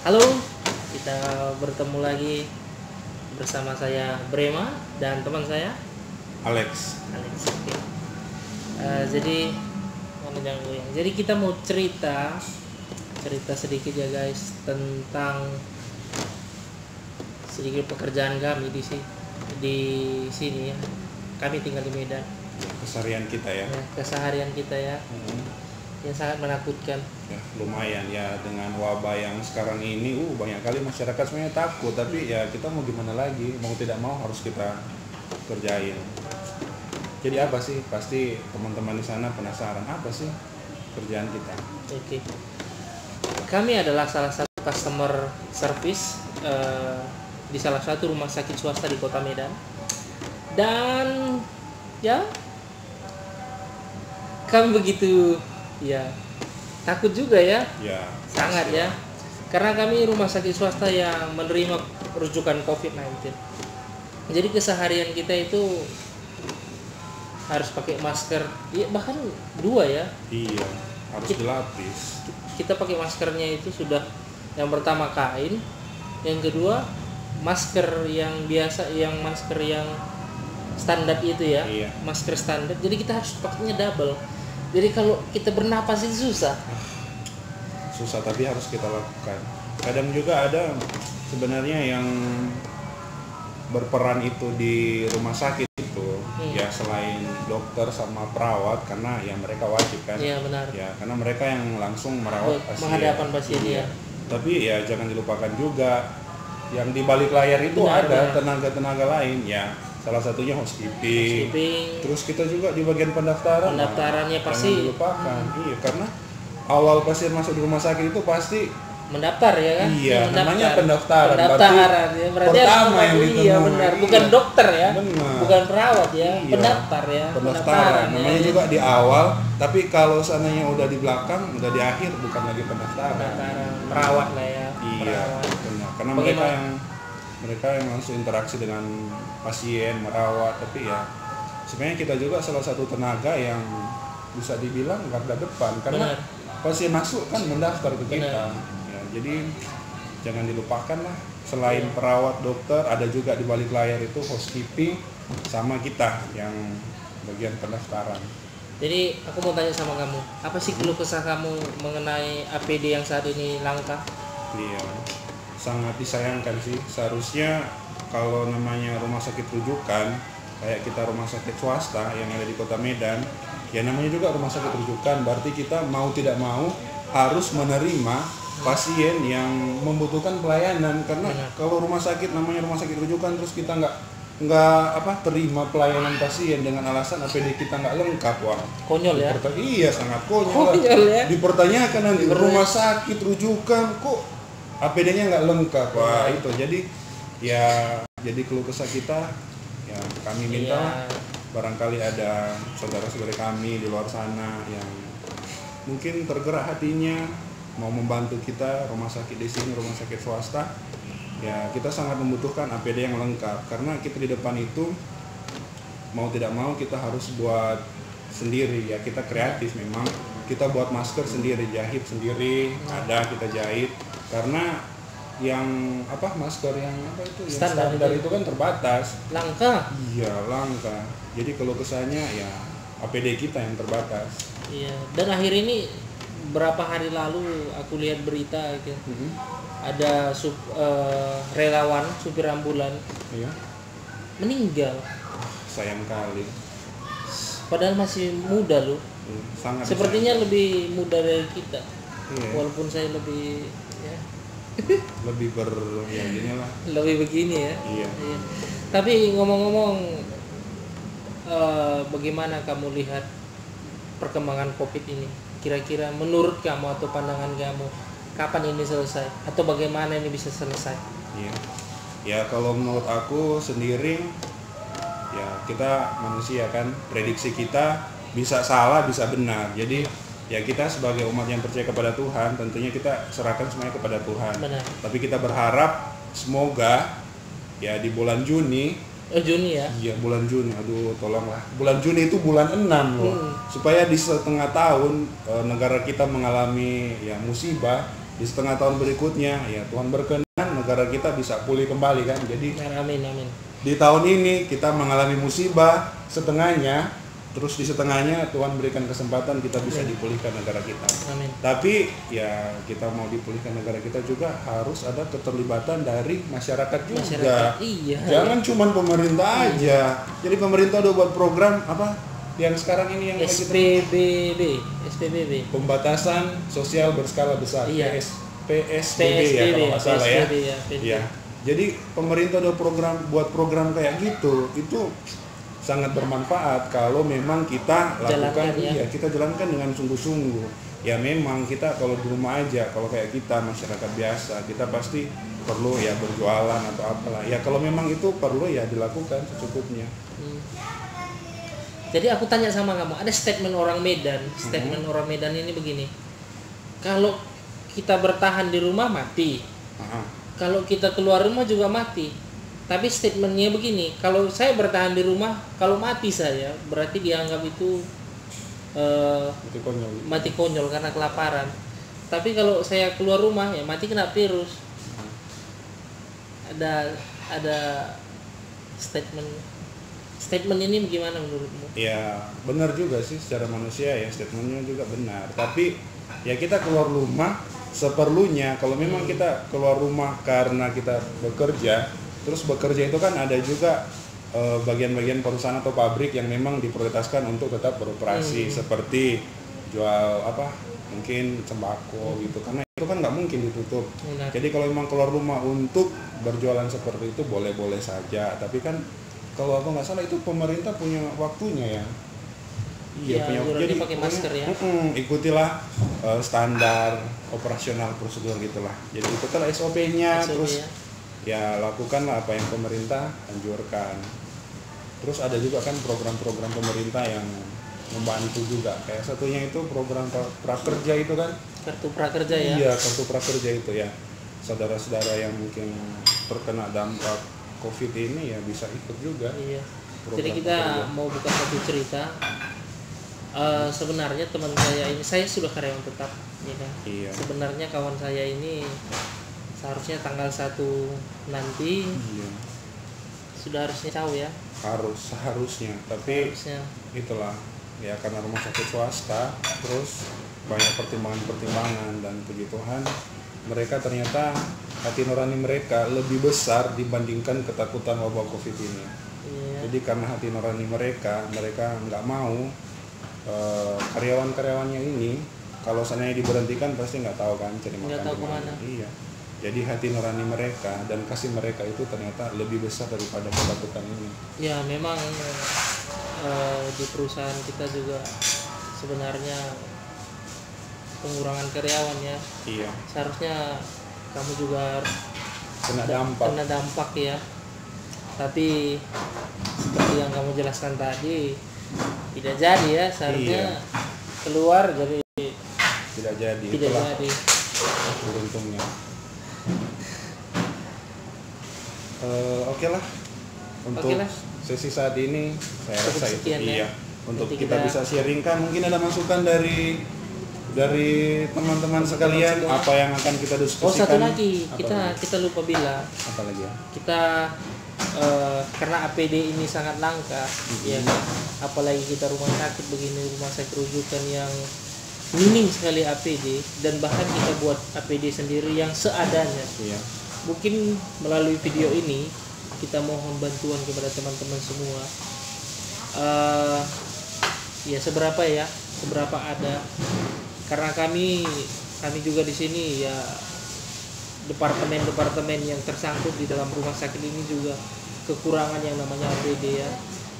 Halo, kita bertemu lagi bersama saya Brema dan teman saya Alex. Alex. Oke. Jadi jadi kita mau cerita sedikit ya guys tentang sedikit pekerjaan kami di sini ya. Kami tinggal di Medan. Keseharian kita ya. Keseharian kita ya. Yang sangat menakutkan. Ya, lumayan ya dengan wabah yang sekarang ini banyak kali masyarakat sebenarnya takut, tapi ya kita mau gimana lagi, mau tidak mau harus kita kerjain. Jadi apa sih? Pasti teman-teman di sana penasaran apa sih kerjaan kita. Oke. Kami adalah salah satu customer service di salah satu rumah sakit swasta di Kota Medan. Dan ya kami begitu ya takut juga ya. Ya, Sangat ya. Karena kami rumah sakit swasta yang menerima rujukan COVID-19. Jadi keseharian kita itu harus pakai masker, ya, bahkan 2 ya. Iya, harus dilapis. Kita pakai maskernya itu sudah yang pertama kain, yang kedua masker yang biasa, yang masker yang standar itu ya. Iya. Masker standar. Jadi kita harus pakainya double. Jadi kalau kita bernapas itu susah. Susah tapi harus kita lakukan. Kadang juga ada sebenarnya yang berperan itu di rumah sakit itu ya, selain dokter sama perawat, karena ya mereka wajib kan. Iya benar. Ya, karena mereka yang langsung merawat pasien. Menghadapan pasien ya. Tapi ya jangan dilupakan juga yang di balik layar itu ada tenaga-tenaga lain ya. Salah satunya housekeeping. Terus kita juga di bagian pendaftaran. Pendaftarannya pasti jangan dilupakan. Iya, karena awal pasien masuk di rumah sakit itu pasti mendaftar ya kan? Iya, namanya pendaftaran. Ya. Berarti pertama yang ditemui. Iya benar, bukan dokter ya. Benar. Bukan perawat ya, Iya. Pendaftar ya. Pendaftaran. Namanya ya. juga di awal, tapi kalau sananya udah di belakang, udah di akhir, bukan lagi pendaftaran. Perawat lah ya. Iya, Perawat. benar. Karena Bagaimana? mereka yang langsung interaksi dengan pasien, merawat, tapi ya sebenarnya kita juga salah satu tenaga yang bisa dibilang garda depan, karena pasien masuk kan mendaftar ke kita. Ya, jadi jangan dilupakan lah, selain perawat, dokter, ada juga di balik layar itu housekeeping sama kita yang bagian pendaftaran. Jadi aku mau tanya sama kamu, apa sih keluh kesah kamu mengenai APD yang saat ini langka? Iya, sangat disayangkan sih. Seharusnya kalau namanya rumah sakit rujukan, kayak kita rumah sakit swasta yang ada di Kota Medan, ya namanya juga rumah sakit rujukan, berarti kita mau tidak mau harus menerima pasien yang membutuhkan pelayanan. Karena kalau rumah sakit namanya rumah sakit rujukan terus kita nggak terima pelayanan pasien dengan alasan APD kita nggak lengkap, wah Konyol ya? Iya, sangat konyol ya? Dipertanyakan nanti rumah sakit rujukan kok APD-nya nggak lengkap, wah itu jadi keluh kesah kita ya. Kami minta barangkali ada saudara-saudara kami di luar sana yang mungkin tergerak hatinya mau membantu kita, rumah sakit di sini, rumah sakit swasta ya, kita sangat membutuhkan APD yang lengkap, karena kita di depan itu mau tidak mau kita harus buat sendiri ya. Kita kreatif memang, kita buat masker sendiri, jahit sendiri, ada kita jahit, karena yang masker yang standar itu kan terbatas, langka. Iya, langka. Jadi kalau kesannya ya APD kita yang terbatas. Iya, dan akhir ini berapa hari lalu aku lihat berita gitu. Ada relawan supir ambulan meninggal. Sayang kali. Padahal masih muda loh. Sangat sepertinya lebih muda dari kita. Iya. Walaupun saya lebih ya lebih inilah. Lebih begini ya. Iya. Tapi ngomong-ngomong, bagaimana kamu lihat perkembangan COVID ini? Kira-kira menurut kamu atau pandangan kamu, kapan ini selesai? Atau bagaimana ini bisa selesai? Iya. Ya kalau menurut aku sendiri, ya kita manusia kan, prediksi kita bisa salah bisa benar. Jadi ya kita sebagai umat yang percaya kepada Tuhan, tentunya kita serahkan semuanya kepada Tuhan. Benar. Tapi kita berharap semoga ya di bulan Juni. Juni ya? Iya, bulan Juni. Aduh, tolonglah. Bulan Juni itu bulan 6 loh. Supaya di setengah tahun negara kita mengalami ya musibah, di setengah tahun berikutnya ya Tuhan berkenan negara kita bisa pulih kembali kan. Jadi Amin, amin. di tahun ini kita mengalami musibah setengahnya, terus di setengahnya Tuhan berikan kesempatan kita bisa dipulihkan negara kita. Amin. Tapi ya kita mau dipulihkan negara kita juga harus ada keterlibatan dari masyarakat juga. Masyarakat, iya. Jangan cuman pemerintah aja. Jadi pemerintah udah buat program apa yang sekarang ini yang SPBB, pembatasan sosial berskala besar. Iya. PSBB ya kalau nggak salah ya. PSBB, Iya. Jadi pemerintah udah buat program kayak gitu, itu sangat bermanfaat kalau memang kita lakukan, kita jalankan dengan sungguh-sungguh. Ya memang kita kalau di rumah aja, kalau kayak kita masyarakat biasa, kita pasti perlu ya berjualan atau apalah. Ya kalau memang itu perlu ya dilakukan secukupnya. Jadi aku tanya sama kamu, ada statement orang Medan. Statement orang Medan ini begini. Kalau kita bertahan di rumah mati. Kalau kita keluar rumah juga mati. Tapi statementnya begini, kalau saya bertahan di rumah, kalau mati saya, berarti dianggap itu mati konyol karena kelaparan. Tapi kalau saya keluar rumah, ya mati kena virus. Ada statement ini bagaimana menurutmu? Ya benar juga sih secara manusia ya, statementnya juga benar. Tapi ya kita keluar rumah seperlunya. Kalau memang kita keluar rumah karena kita bekerja, terus bekerja itu kan ada juga bagian-bagian perusahaan atau pabrik yang memang diprioritaskan untuk tetap beroperasi, seperti jual mungkin sembako gitu, karena itu kan nggak mungkin ditutup. Jadi kalau memang keluar rumah untuk berjualan seperti itu boleh-boleh saja, tapi kan kalau aku nggak salah itu pemerintah punya waktunya ya. Iya, punya waktu. Jadi pakai masker ya. Ikutilah standar operasional prosedur gitulah. Jadi ikutilah SOP-nya, terus ya lakukanlah apa yang pemerintah anjurkan. Terus ada juga kan program-program pemerintah yang membantu juga. Kayak satunya itu program prakerja itu kan. Kartu prakerja ya. Iya, kartu prakerja itu ya. Saudara-saudara yang mungkin terkena dampak COVID ini ya bisa ikut juga. Iya. Jadi kita mau buka satu cerita. Sebenarnya teman saya ini, saya sudah karyawan tetap, ya kan. Iya. Sebenarnya kawan saya ini seharusnya tanggal 1 nanti sudah harusnya tahu ya. Seharusnya. Tapi itulah ya karena rumah sakit swasta, terus banyak pertimbangan-pertimbangan dan puji Tuhan mereka ternyata hati nurani mereka lebih besar dibandingkan ketakutan wabah COVID ini. Iya. Jadi karena hati nurani mereka nggak mau karyawan-karyawannya ini kalau seandainya diberhentikan pasti nggak tahu kan cari makan di mana. Iya. Jadi hati nurani mereka dan kasih mereka itu ternyata lebih besar daripada ketakutan ini. Ya memang di perusahaan kita juga sebenarnya pengurangan karyawan ya. Iya. Seharusnya kamu juga kena dampak ya. Tapi seperti yang kamu jelaskan tadi tidak jadi ya, seharusnya keluar jadi tidak jadi. Beruntungnya. Oke lah untuk sesi saat ini saya rasa itu ya. Untuk kita bisa sharingkan, mungkin ada masukan dari teman-teman sekalian apa yang akan kita diskusikan. Satu lagi kita lupa bilang. Apa lagi ya? Kita karena APD ini sangat langka, ya kan? Apalagi kita rumah sakit begini, rumah sakit rujukan yang minim sekali APD, dan bahkan kita buat APD sendiri yang seadanya. Iya. Mungkin melalui video ini kita mohon bantuan kepada teman-teman semua. Ya seberapa ada, karena kami juga di sini ya departemen yang tersangkut di dalam rumah sakit ini juga kekurangan yang namanya APD ya,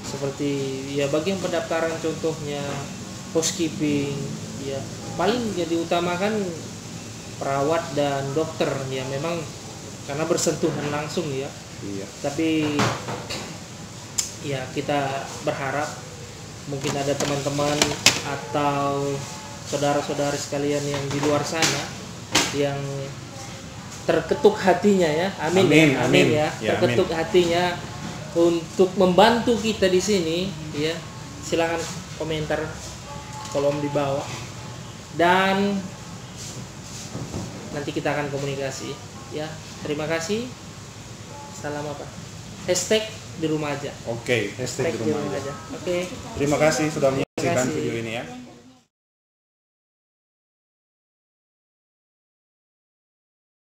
seperti ya bagian pendaftaran contohnya housekeeping ya, paling yang diutamakan perawat dan dokter ya, memang karena bersentuhan langsung ya. Iya. Tapi ya kita berharap mungkin ada teman-teman atau saudara-saudari sekalian yang di luar sana yang terketuk hatinya ya, amin ya, terketuk hatinya untuk membantu kita di sini ya, silakan komentar kolom di bawah. Dan nanti kita akan komunikasi ya. Terima kasih. Salam apa? Hashtag di rumah aja. Oke, hashtag di rumah aja. Oke. Terima kasih sudah menyaksikan video ini ya.